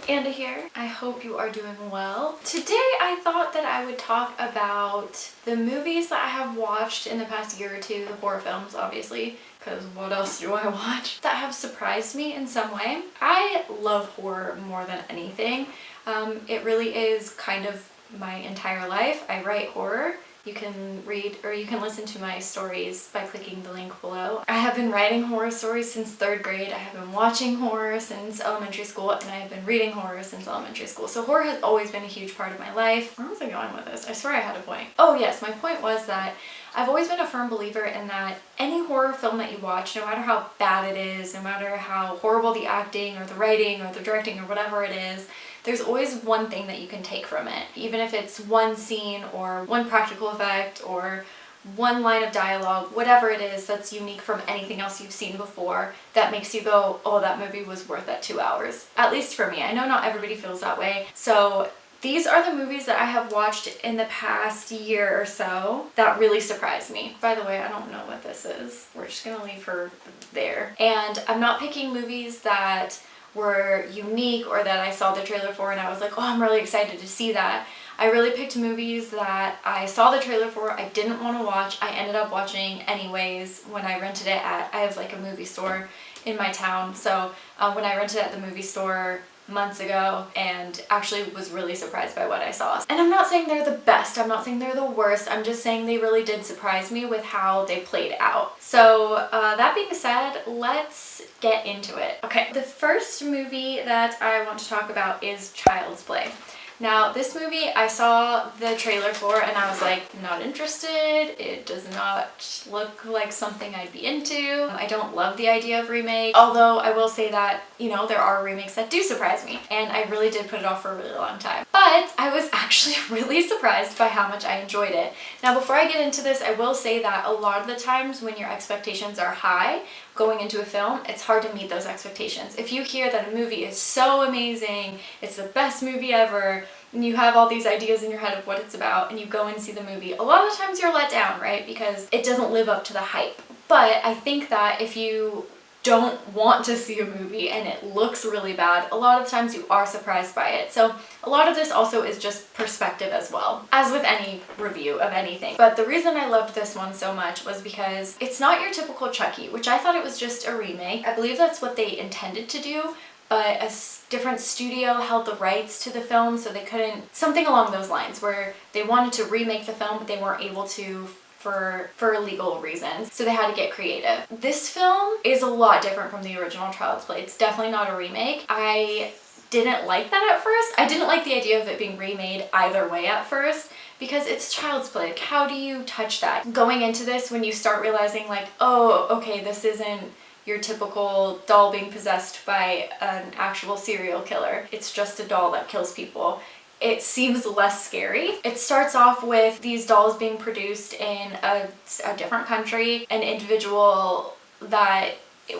Anna here. I hope you are doing well. Today I thought that I would talk about the movies that I have watched in the past year or two, the horror films obviously, because what else do I watch, that have surprised me in some way. I love horror more than anything. It really is kind of my entire life. I write horror. You can read or you can listen to my stories by clicking the link below. I have been writing horror stories since 3rd grade. I have been watching horror since elementary school, and I have been reading horror since elementary school. So horror has always been a huge part of my life. Where was I going with this? I swear I had a point. Oh yes, my point was that I've always been a firm believer in that any horror film that you watch, no matter how bad it is, no matter how horrible the acting or the writing or the directing or whatever it is, there's always one thing that you can take from it. Even if it's one scene or one practical effect or one line of dialogue, whatever it is that's unique from anything else you've seen before that makes you go, oh, that movie was worth that 2 hours. At least for me. I know not everybody feels that way. So these are the movies that I have watched in the past year or so that really surprised me. By the way, I don't know what this is. We're just gonna leave her there. And I'm not picking movies that were unique or that I saw the trailer for and I was like, oh, I'm really excited to see that. I really picked movies that I saw the trailer for, I didn't want to watch, I ended up watching anyways when I rented it at, I have like a movie store in my town, so when I rented it at the movie store months ago and actually was really surprised by what I saw. And I'm not saying they're the best, I'm not saying they're the worst, I'm just saying they really did surprise me with how they played out. So that being said, let's get into it. Okay, the first movie that I want to talk about is Child's Play. Now, this movie I saw the trailer for and I was like, not interested. It does not look like something I'd be into. I don't love the idea of remake, although I will say that, you know, there are remakes that do surprise me and I really did put it off for a really long time. But I was actually really surprised by how much I enjoyed it. Now, before I get into this, I will say that a lot of the times when your expectations are high going into a film, it's hard to meet those expectations. If you hear that a movie is so amazing, it's the best movie ever, and you have all these ideas in your head of what it's about, and you go and see the movie, a lot of the times you're let down, right? Because it doesn't live up to the hype. But I think that if you don't want to see a movie and it looks really bad, a lot of times you are surprised by it. So a lot of this also is just perspective as well, as with any review of anything. But the reason I loved this one so much was because it's not your typical Chucky, which I thought it was just a remake. I believe that's what they intended to do, but a different studio held the rights to the film, so they couldn't, something along those lines, where they wanted to remake the film but they weren't able to for legal reasons, so they had to get creative. This film is a lot different from the original Child's Play. It's definitely not a remake. I didn't like that at first. I didn't like the idea of it being remade either way at first, because it's Child's Play. Like, how do you touch that? Going into this, when you start realizing like, oh, okay, this isn't your typical doll being possessed by an actual serial killer. It's just a doll that kills people. It seems less scary. It starts off with these dolls being produced in a different country. An individual that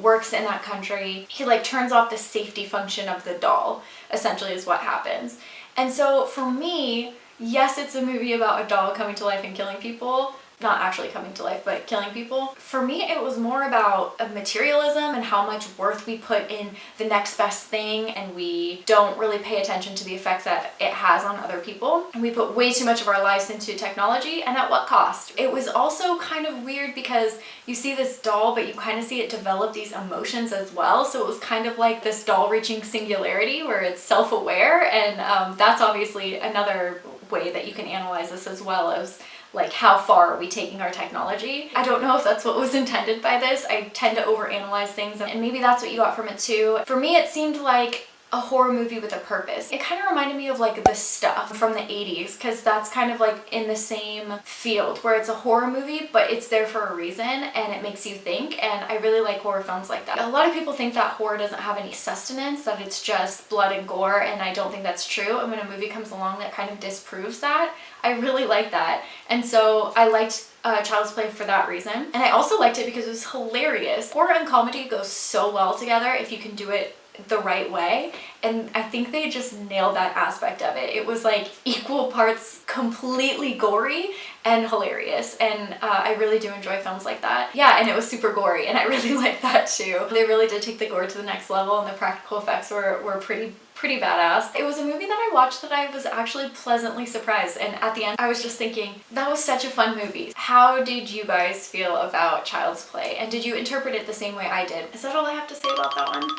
works in that country, he like turns off the safety function of the doll, essentially is what happens. And so for me, yes, it's a movie about a doll coming to life and killing people. Not actually coming to life, but killing people. For me, it was more about materialism and how much worth we put in the next best thing, and we don't really pay attention to the effects that it has on other people. And we put way too much of our lives into technology, and at what cost? It was also kind of weird because you see this doll, but you kind of see it develop these emotions as well. So it was kind of like this doll reaching singularity where it's self-aware, and that's obviously another way that you can analyze this, as well as like how far are we taking our technology. I don't know if that's what was intended by this. I tend to overanalyze things, and maybe that's what you got from it too. For me, it seemed like a horror movie with a purpose. It kind of reminded me of like The Stuff from the 80s, because that's kind of like in the same field where it's a horror movie but it's there for a reason and it makes you think, and I really like horror films like that. A lot of people think that horror doesn't have any sustenance, that it's just blood and gore, and I don't think that's true, and when a movie comes along that kind of disproves that, I really like that. And so I liked Child's Play for that reason, and I also liked it because it was hilarious. Horror and comedy go so well together if you can do it the right way, and I think they just nailed that aspect of it. It was like equal parts completely gory and hilarious, and I really do enjoy films like that. Yeah, and it was super gory, and I really like that too. They really did take the gore to the next level, and the practical effects were pretty badass. It was a movie that I watched that I was actually pleasantly surprised, and at the end I was just thinking, that was such a fun movie. How did you guys feel about Child's Play, and did you interpret it the same way I did? Is that all I have to say about that one?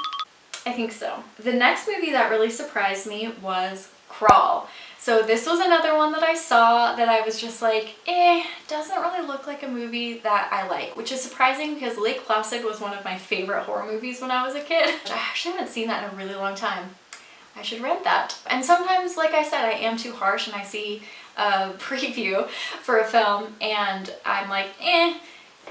I think so. The next movie that really surprised me was Crawl. So this was another one that I saw that I was just like, doesn't really look like a movie that I like, which is surprising because Lake Placid was one of my favorite horror movies when I was a kid. I actually haven't seen that in a really long time. I should rent that. And sometimes, like I said, I am too harsh and I see a preview for a film and I'm like, and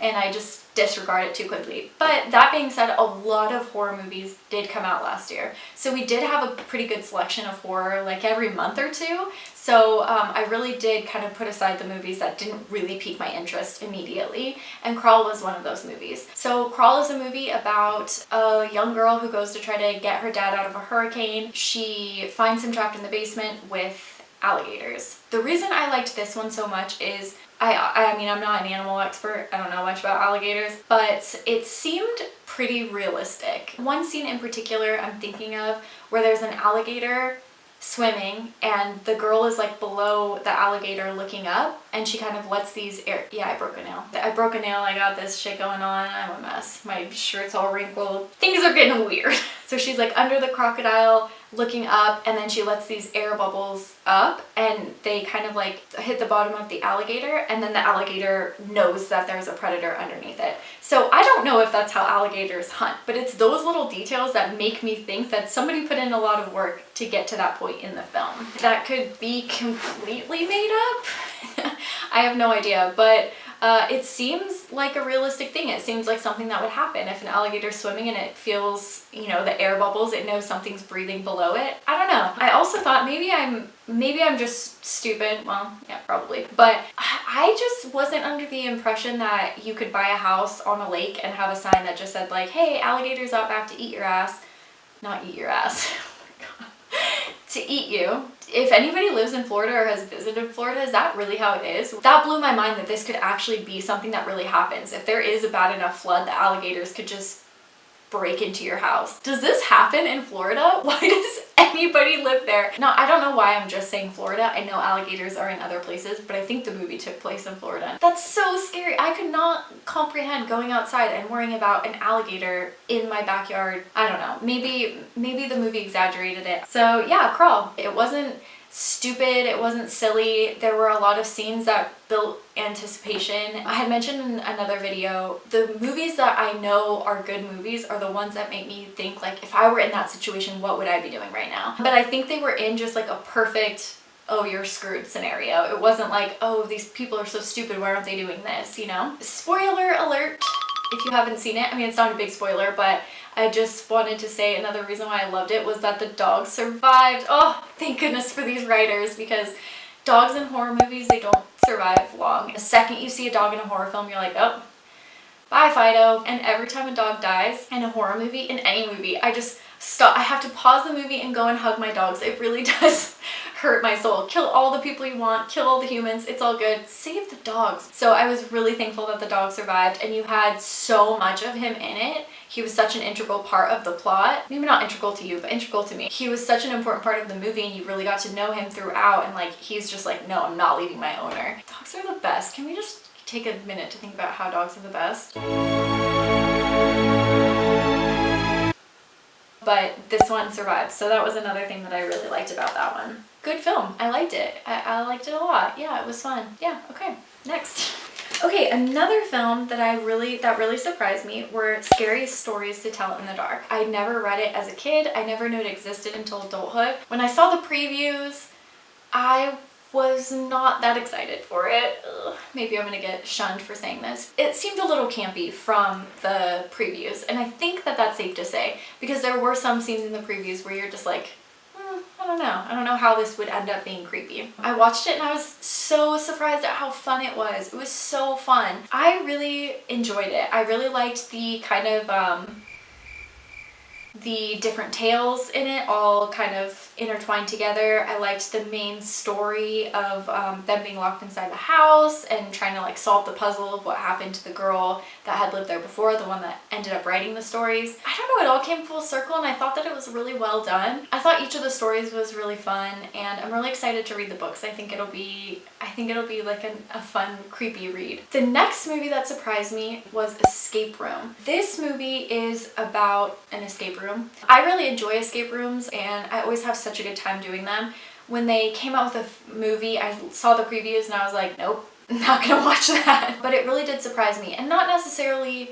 I just disregard it too quickly. But that being said, a lot of horror movies did come out last year. So we did have a pretty good selection of horror like every month or two. So I really did kind of put aside the movies that didn't really pique my interest immediately, and Crawl was one of those movies. So Crawl is a movie about a young girl who goes to try to get her dad out of a hurricane. She finds him trapped in the basement with alligators. The reason I liked this one so much is I mean, I'm not an animal expert, I don't know much about alligators, but it seemed pretty realistic. One scene in particular I'm thinking of where there's an alligator swimming and the girl is like below the alligator looking up, and she kind of lets these yeah, I broke a nail. I got this shit going on, I'm a mess. My shirt's all wrinkled. Things are getting weird. So she's like under the crocodile looking up, and then she lets these air bubbles up and they kind of like hit the bottom of the alligator, and then the alligator knows that there's a predator underneath it. So I don't know if that's how alligators hunt, but it's those little details that make me think that somebody put in a lot of work to get to that point in the film. That could be completely made up. I have no idea, but it seems like a realistic thing. It seems like something that would happen. If an alligator's swimming and it feels, you know, the air bubbles, it knows something's breathing below it. I don't know. I also thought maybe I'm just stupid. Well, yeah, probably. But I just wasn't under the impression that you could buy a house on a lake and have a sign that just said like, hey, alligators out back to eat your ass. Not eat your ass. To eat you. If anybody lives in Florida or has visited Florida, is that really how it is? That blew my mind that this could actually be something that really happens. If there is a bad enough flood, the alligators could just break into your house. Does this happen in Florida? Why does anybody live there? No, I don't know why I'm just saying Florida. I know alligators are in other places, but I think the movie took place in Florida. That's so scary. I could not comprehend going outside and worrying about an alligator in my backyard. I don't know. Maybe the movie exaggerated it. So yeah, Crawl. It wasn't stupid, it wasn't silly. There were a lot of scenes that built anticipation. I had mentioned in another video, the movies that I know are good movies are the ones that make me think like, if I were in that situation, what would I be doing right now? But I think they were in just like a perfect, oh, you're screwed scenario. It wasn't like, oh, these people are so stupid, why aren't they doing this, you know? Spoiler alert if you haven't seen it. I mean, it's not a big spoiler, but I just wanted to say another reason why I loved it was that the dog survived. Oh, thank goodness for these writers, because dogs in horror movies, they don't survive long. The second you see a dog in a horror film, you're like, oh, bye Fido. And every time a dog dies in a horror movie, in any movie, I just stop. I have to pause the movie and go and hug my dogs. It really does hurt my soul. Kill all the people you want, kill all the humans, it's all good. Save the dogs. So I was really thankful that the dog survived, and you had so much of him in it. He was such an integral part of the plot. Maybe not integral to you, but integral to me. He was such an important part of the movie, and you really got to know him throughout, and like, he's just like, no, I'm not leaving my owner. Dogs are the best. Can we just take a minute to think about how dogs are the best? But this one survived, so that was another thing that I really liked about that one. Good film. I liked it. I liked it a lot. Yeah, it was fun. Yeah, okay. Next. Okay, another film that really surprised me were Scary Stories to Tell in the Dark. I never read it as a kid. I never knew it existed until adulthood. When I saw the previews, I was not that excited for it. Ugh, maybe I'm gonna get shunned for saying this. It seemed a little campy from the previews, and I think that that's safe to say, because there were some scenes in the previews where you're just like, I don't know. I don't know how this would end up being creepy. I watched it and I was so surprised at how fun it was. It was so fun. I really enjoyed it. I really liked the kind of the different tales in it all kind of intertwined together. I liked the main story of them being locked inside the house and trying to like solve the puzzle of what happened to the girl that had lived there before, the one that ended up writing the stories. I don't know, it all came full circle and I thought that it was really well done. I thought each of the stories was really fun and I'm really excited to read the books. I think it'll be like a fun, creepy read. The next movie that surprised me was Escape Room. This movie is about an escape room. I really enjoy escape rooms and I always have such a good time doing them. When they came out with a movie, I saw the previews and I was like, nope, not gonna watch that. But it really did surprise me, and not necessarily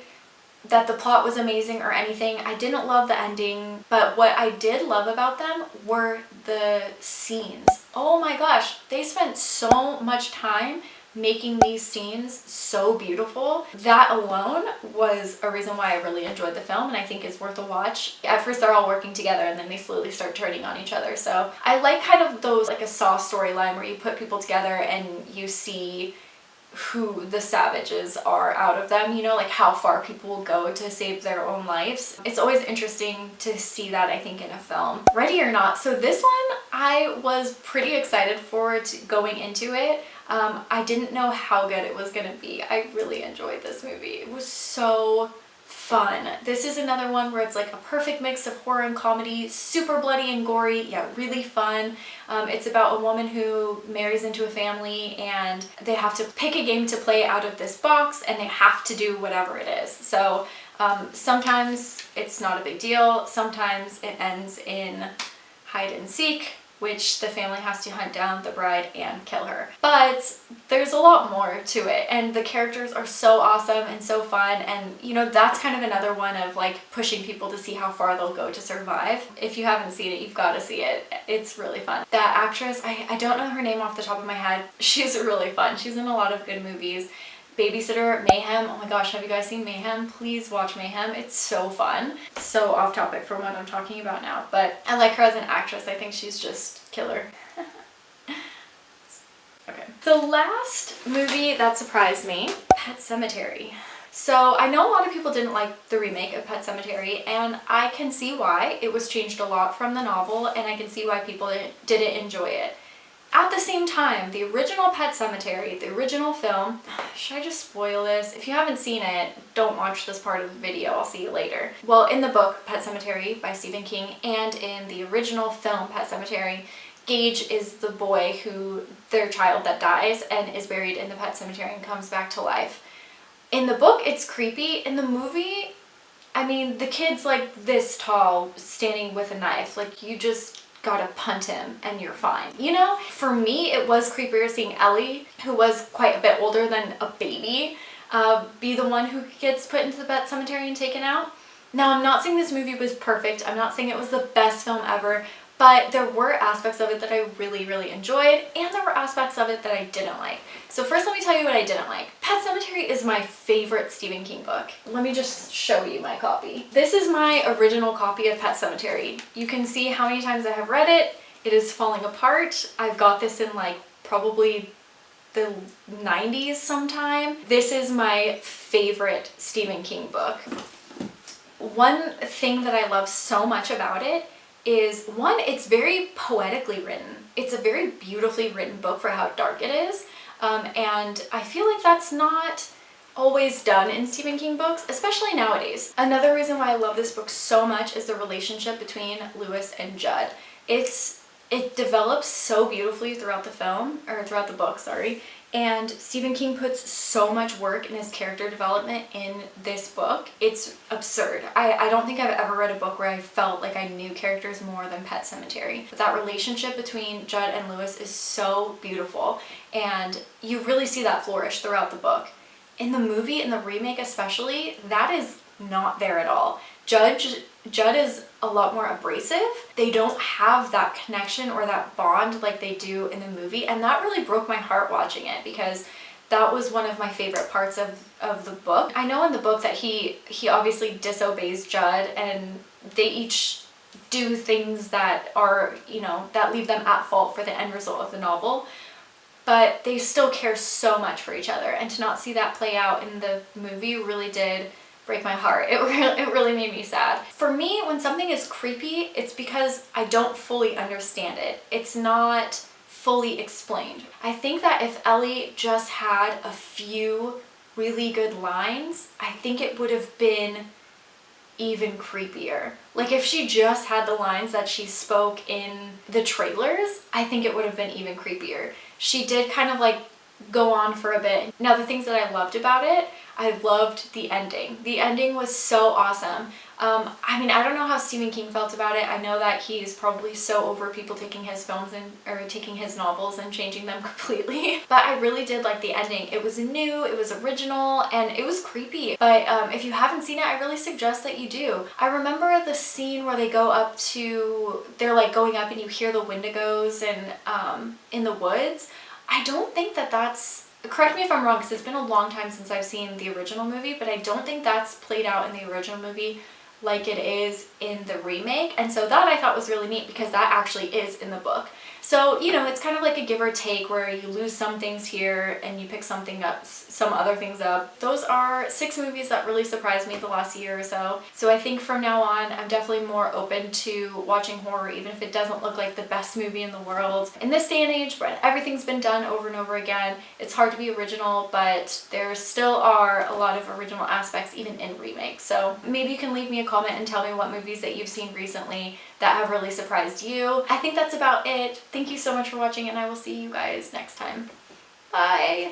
that the plot was amazing or anything. I didn't love the ending, but what I did love about them were the scenes. Oh my gosh, they spent so much time making these scenes so beautiful. That alone was a reason why I really enjoyed the film and I think it's worth a watch. At first they're all working together and then they slowly start turning on each other. So I like kind of those, like a Saw storyline where you put people together and you see who the savages are out of them, you know, like how far people will go to save their own lives. It's always interesting to see that, I think, in a film. Ready or Not. So this one I was pretty excited for going into it. I didn't know how good it was gonna be. I really enjoyed this movie. It was so fun. This is another one where it's like a perfect mix of horror and comedy, super bloody and gory, yeah, really fun. It's about a woman who marries into a family and they have to pick a game to play out of this box and they have to do whatever it is. So sometimes it's not a big deal, sometimes it ends in hide and seek, which the family has to hunt down the bride and kill her. But there's a lot more to it and the characters are so awesome and so fun, and you know, that's kind of another one of like pushing people to see how far they'll go to survive. If you haven't seen it, you've got to see it. It's really fun. That actress, I don't know her name off the top of my head. She's really fun. She's in a lot of good movies. Babysitter, Mayhem. Oh my gosh, have you guys seen Mayhem? Please watch Mayhem. It's so fun. So off topic from what I'm talking about now, but I like her as an actress. I think she's just killer. Okay. The last movie that surprised me, Pet Sematary. So I know a lot of people didn't like the remake of Pet Sematary, and I can see why. It was changed a lot from the novel, and I can see why people didn't enjoy it. At the same time, the original Pet Sematary, the original film, should I just spoil this? If you haven't seen it, don't watch this part of the video, I'll see you later. Well, in the book, Pet Sematary by Stephen King, and in the original film, Pet Sematary, Gage is the boy who, their child that dies and is buried in the pet cemetery and comes back to life. In the book, it's creepy. In the movie, I mean, the kid's like this tall, standing with a knife. Like, you just gotta punt him and you're fine, you know? For me, it was creepier seeing Ellie, who was quite a bit older than a baby, be the one who gets put into the pet cemetery and taken out. Now, I'm not saying this movie was perfect. I'm not saying it was the best film ever, but there were aspects of it that I really, really enjoyed, and there were aspects of it that I didn't like. So first, let me tell you what I didn't like. Pet Sematary is my favorite Stephen King book. Let me just show you my copy. This is my original copy of Pet Sematary. You can see how many times I have read it. It is falling apart. I've got this in like probably the 90s sometime. This is my favorite Stephen King book. One thing that I love so much about it is, one, it's very poetically written. It's a very beautifully written book for how dark it is. And I feel like that's not always done in Stephen King books, especially nowadays. Another reason why I love this book so much is the relationship between Lewis and Judd. It develops so beautifully throughout the film, or throughout the book, sorry. And Stephen King puts so much work in his character development in this book. It's absurd. I don't think I've ever read a book where I felt like I knew characters more than Pet Sematary. But that relationship between Judd and Lewis is so beautiful, and you really see that flourish throughout the book. In the movie, in the remake especially, that is not there at all. Judd is a lot more abrasive. They don't have that connection or that bond like they do in the movie, and that really broke my heart watching it, because that was one of my favorite parts of the book. I know in the book that he obviously disobeys Judd, and they each do things that are, you know, that leave them at fault for the end result of the novel, but they still care so much for each other, and to not see that play out in the movie really did break my heart. It really made me sad. For me, when something is creepy, it's because I don't fully understand it. It's not fully explained. I think that if Ellie just had a few really good lines, I think it would have been even creepier. Like if she just had the lines that she spoke in the trailers, I think it would have been even creepier. She did kind of like go on for a bit. Now the things that I loved about it, I loved the ending. The ending was so awesome. I mean, I don't know how Stephen King felt about it. I know that he's probably so over people taking his films or taking his novels and changing them completely. But I really did like the ending. It was new, it was original, and it was creepy. But if you haven't seen it, I really suggest that you do. I remember the scene where they go up to, they're like going up and you hear the Wendigos and in the woods. I don't think that that's, correct me if I'm wrong because it's been a long time since I've seen the original movie, but I don't think that's played out in the original movie like it is in the remake. And so that I thought was really neat because that actually is in the book. So, you know, it's kind of like a give or take where you lose some things here and you pick something up, some other things up. Those are 6 movies that really surprised me the last year or so. So I think from now on, I'm definitely more open to watching horror, even if it doesn't look like the best movie in the world. In this day and age, where everything's been done over and over again, it's hard to be original, but there still are a lot of original aspects even in remakes. So maybe you can leave me a comment and tell me what movies that you've seen recently that have really surprised you. I think that's about it. Thank you so much for watching and I will see you guys next time. Bye!